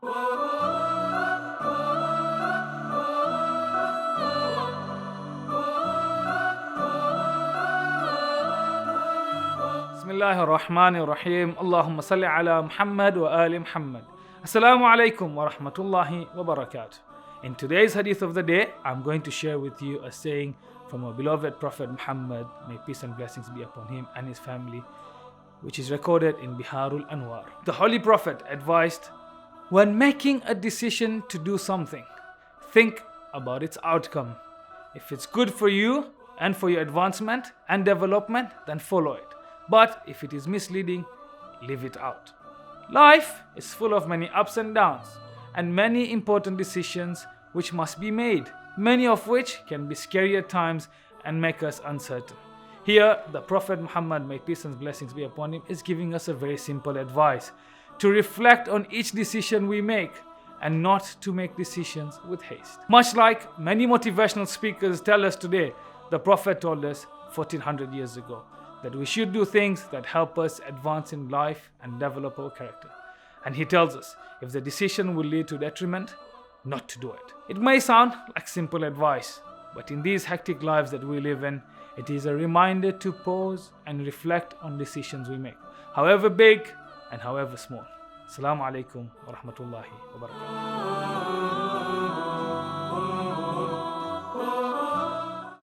Bismillahir Rahmanir Rahim. Allahumma salli ala Muhammad wa ali Muhammad. Assalamu alaikum wa rahmatullahi wa barakatuh. In today's hadith of the day, I'm going to share with you a saying from our beloved Prophet Muhammad, may peace and blessings be upon him and his family, which is recorded in Biharul Anwar. The Holy Prophet advised, when making a decision to do something, think about its outcome. If it's good for you and for your advancement and development, then follow it. But if it is misleading, leave it out. Life is full of many ups and downs and many important decisions which must be made, many of which can be scary at times and make us uncertain. Here, the Prophet Muhammad, may peace and blessings be upon him, is giving us a very simple advice: to reflect on each decision we make and not to make decisions with haste. Much like many motivational speakers tell us today, the Prophet told us 1400 years ago that we should do things that help us advance in life and develop our character. And he tells us, if the decision will lead to detriment, not to do it. It may sound like simple advice, but in these hectic lives that we live in, it is a reminder to pause and reflect on decisions we make, however big and however small. Assalamu alaikum wa rahmatullahi wa barakatuh.